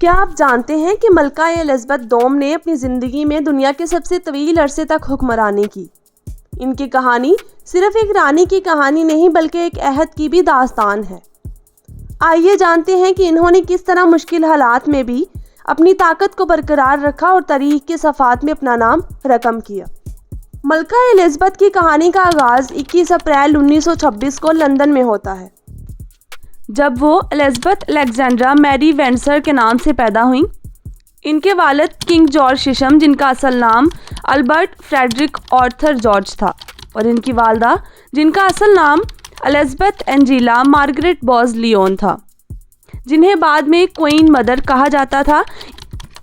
کیا آپ جانتے ہیں کہ ملکہ الزبتھ دوم نے اپنی زندگی میں دنیا کے سب سے طویل عرصے تک حکمرانی کی؟ ان کی کہانی صرف ایک رانی کی کہانی نہیں بلکہ ایک عہد کی بھی داستان ہے۔ آئیے جانتے ہیں کہ انہوں نے کس طرح مشکل حالات میں بھی اپنی طاقت کو برقرار رکھا اور تاریخ کے صفحات میں اپنا نام رقم کیا۔ ملکہ الزبتھ کی کہانی کا آغاز 21 اپریل 1926 کو لندن میں ہوتا ہے، جب وہ الزبتھ الیگزینڈرا میری وینڈسر کے نام سے پیدا ہوئیں۔ ان کے والد کنگ جارج ششم، جن کا اصل نام البرٹ فریڈرک آرتھر جارج تھا، اور ان کی والدہ جن کا اصل نام الزبتھ انجیلا مارگریٹ بوز لیون تھا، جنہیں بعد میں کوئین مدر کہا جاتا تھا۔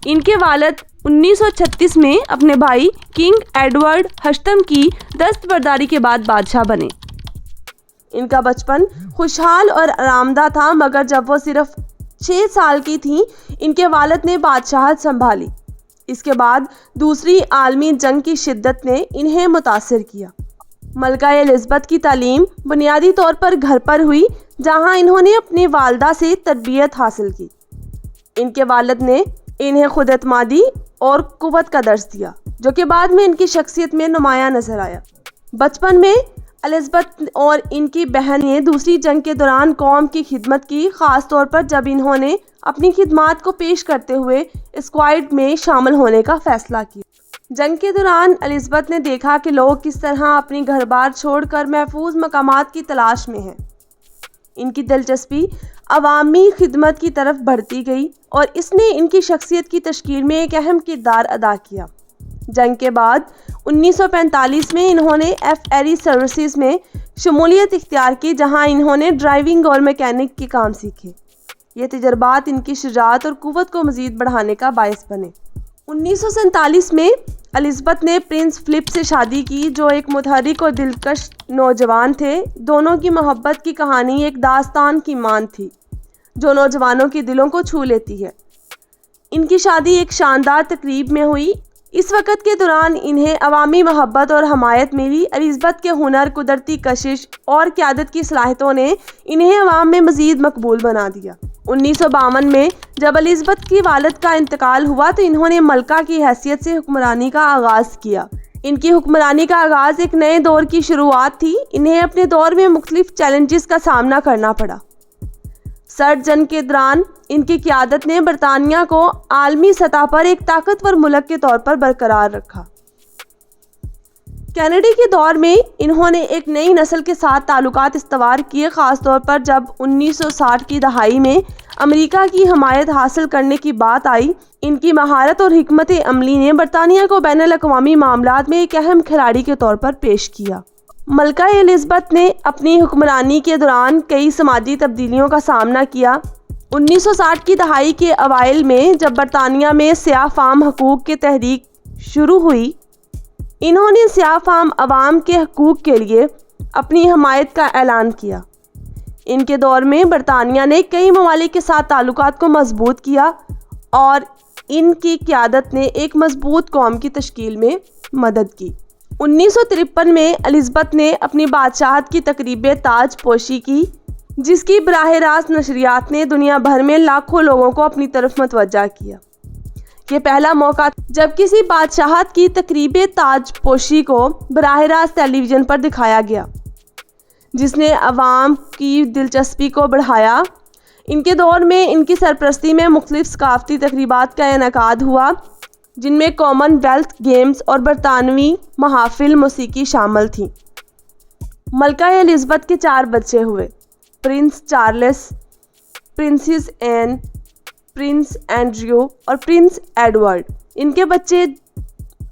ان کے والد 1936 میں اپنے بھائی کنگ ایڈورڈ ہشتم کی دستبرداری کے بعد بادشاہ بنے۔ ان کا بچپن خوشحال اور آرام دہ تھا، مگر جب وہ صرف 6 سال کی تھیں ان کے والد نے بادشاہت سنبھالی۔ اس کے بعد دوسری عالمی جنگ کی شدت نے انہیں متاثر کیا۔ ملکہ الزبتھ کی تعلیم بنیادی طور پر گھر پر ہوئی، جہاں انہوں نے اپنی والدہ سے تربیت حاصل کی۔ ان کے والد نے انہیں خود اعتمادی اور قوت کا درس دیا، جو کہ بعد میں ان کی شخصیت میں نمایاں نظر آیا۔ بچپن میں الزبتھ اور ان کی بہن نے دوسری جنگ کے دوران قوم کی خدمت کی، خاص طور پر جب انہوں نے اپنی خدمات کو پیش کرتے ہوئے اسکواڈ میں شامل ہونے کا فیصلہ کیا۔ جنگ کے دوران الزبتھ نے دیکھا کہ لوگ کس طرح اپنی گھر بار چھوڑ کر محفوظ مقامات کی تلاش میں ہیں۔ ان کی دلچسپی عوامی خدمت کی طرف بڑھتی گئی اور اس نے ان کی شخصیت کی تشکیل میں ایک اہم کردار ادا کیا۔ جنگ کے بعد 1945 میں انہوں نے ایف ایری سروسز میں شمولیت اختیار کی، جہاں انہوں نے ڈرائیونگ اور میکینک کے کام سیکھے۔ یہ تجربات ان کی شجاعت اور قوت کو مزید بڑھانے کا باعث بنے۔ 1947 میں الزبتھ نے پرنس فلپ سے شادی کی، جو ایک متحرک اور دلکش نوجوان تھے۔ دونوں کی محبت کی کہانی ایک داستان کی مانند تھی، جو نوجوانوں کے دلوں کو چھو لیتی ہے۔ ان کی شادی ایک شاندار تقریب میں ہوئی۔ اس وقت کے دوران انہیں عوامی محبت اور حمایت ملی۔ الزبتھ کے ہنر، قدرتی کشش اور قیادت کی صلاحیتوں نے انہیں عوام میں مزید مقبول بنا دیا۔ 1952 میں جب الزبتھ کی والد کا انتقال ہوا تو انہوں نے ملکہ کی حیثیت سے حکمرانی کا آغاز کیا۔ ان کی حکمرانی کا آغاز ایک نئے دور کی شروعات تھی۔ انہیں اپنے دور میں مختلف چیلنجز کا سامنا کرنا پڑا۔ سرد جنگ کے دوران ان کی قیادت نے برطانیہ کو عالمی سطح پر ایک طاقتور ملک کے طور پر برقرار رکھا۔ کینیڈی کے دور میں انہوں نے ایک نئی نسل کے ساتھ تعلقات استوار کیے، خاص طور پر جب 1960 کی دہائی میں امریکہ کی حمایت حاصل کرنے کی بات آئی۔ ان کی مہارت اور حکمت عملی نے برطانیہ کو بین الاقوامی معاملات میں ایک اہم کھلاڑی کے طور پر پیش کیا۔ ملکہ الزبتھ نے اپنی حکمرانی کے دوران کئی سماجی تبدیلیوں کا سامنا کیا۔ 1960 کی دہائی کے اوائل میں جب برطانیہ میں سیاہ فام حقوق کی تحریک شروع ہوئی، انہوں نے سیاہ فام عوام کے حقوق کے لیے اپنی حمایت کا اعلان کیا۔ ان کے دور میں برطانیہ نے کئی ممالک کے ساتھ تعلقات کو مضبوط کیا اور ان کی قیادت نے ایک مضبوط قوم کی تشکیل میں مدد کی۔ 1953 میں الزبتھ نے اپنی بادشاہت کی تقریب تاج پوشی کی، جس کی براہ راست نشریات نے دنیا بھر میں لاکھوں لوگوں کو اپنی طرف متوجہ کیا۔ یہ پہلا موقع جب کسی بادشاہت کی تقریب تاج پوشی کو براہ راست ٹیلی ویژن پر دکھایا گیا، جس نے عوام کی دلچسپی کو بڑھایا۔ ان کے دور میں ان کی سرپرستی میں مختلف ثقافتی تقریبات کا انعقاد ہوا، جن میں کامن ویلتھ گیمز اور برطانوی محافل موسیقی شامل تھیں۔ ملکہ الزبتھ کے 4 بچے ہوئے: prince Charles, princess Anne, prince Andrew اور پرنس ایڈورڈ۔ ان کے بچے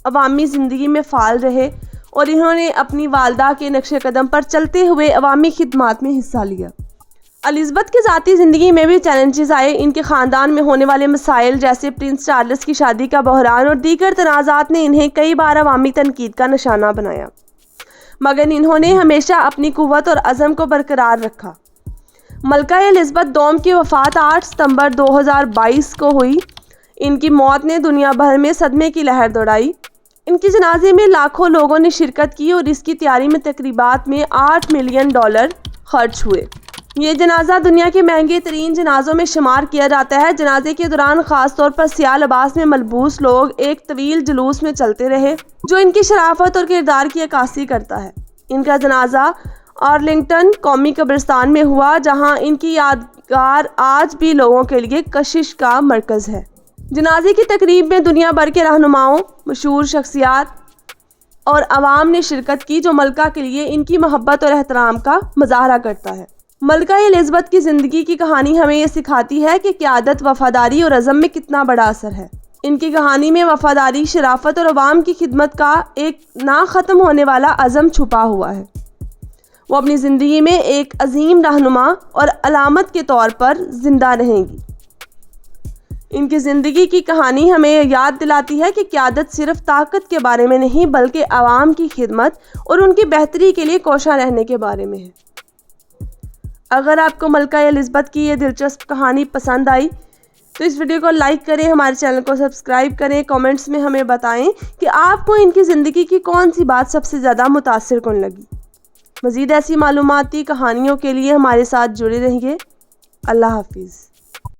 عوامی زندگی میں فعال رہے اور انہوں نے اپنی والدہ کے نقش قدم پر چلتے ہوئے عوامی خدمات میں حصہ لیا۔ الزبتھ کی ذاتی زندگی میں بھی چیلنجز آئے۔ ان کے خاندان میں ہونے والے مسائل جیسے پرنس چارلس کی شادی کا بحران اور دیگر تنازعات نے انہیں کئی بار عوامی تنقید کا نشانہ بنایا، مگر انہوں نے ہمیشہ اپنی قوت اور عزم کو برقرار رکھا۔ ملکہ الزبتھ دوم کی وفات 8 ستمبر 2022 کو ہوئی۔ ان کی موت نے دنیا بھر میں صدمے کی لہر دوڑائی۔ ان کے جنازے میں لاکھوں لوگوں نے شرکت کی اور اس کی تیاری میں تقریبات میں $8 ملین خرچ ہوئے۔ یہ جنازہ دنیا کے مہنگے ترین جنازوں میں شمار کیا جاتا ہے۔ جنازے کے دوران خاص طور پر سیاہ لباس میں ملبوس لوگ ایک طویل جلوس میں چلتے رہے جو ان کی شرافت اور کردار کی عکاسی کرتا ہے۔ ان کا جنازہ آرلنگٹن قومی قبرستان میں ہوا، جہاں ان کی یادگار آج بھی لوگوں کے لیے کشش کا مرکز ہے۔ جنازے کی تقریب میں دنیا بھر کے رہنماؤں، مشہور شخصیات اور عوام نے شرکت کی، جو ملکہ کے لیے ان کی محبت اور احترام کا مظاہرہ کرتا ہے۔ ملکہ الزبتھ کی زندگی کی کہانی ہمیں یہ سکھاتی ہے کہ قیادت، وفاداری اور عزم میں کتنا بڑا اثر ہے۔ ان کی کہانی میں وفاداری، شرافت اور عوام کی خدمت کا ایک نہ ختم ہونے والا عزم چھپا ہوا ہے۔ وہ اپنی زندگی میں ایک عظیم رہنما اور علامت کے طور پر زندہ رہیں گی۔ ان کی زندگی کی کہانی ہمیں یاد دلاتی ہے کہ قیادت صرف طاقت کے بارے میں نہیں بلکہ عوام کی خدمت اور ان کی بہتری کے لیے کوشاں رہنے کے بارے میں ہے۔ اگر آپ کو ملکہ الزبتھ کی یہ دلچسپ کہانی پسند آئی تو اس ویڈیو کو لائک کریں، ہمارے چینل کو سبسکرائب کریں، کامنٹس میں ہمیں بتائیں کہ آپ کو ان کی زندگی کی کون سی بات سب سے زیادہ متاثر کن لگی۔ مزید ایسی معلوماتی کہانیوں کے لیے ہمارے ساتھ جڑے رہیے۔ اللہ حافظ۔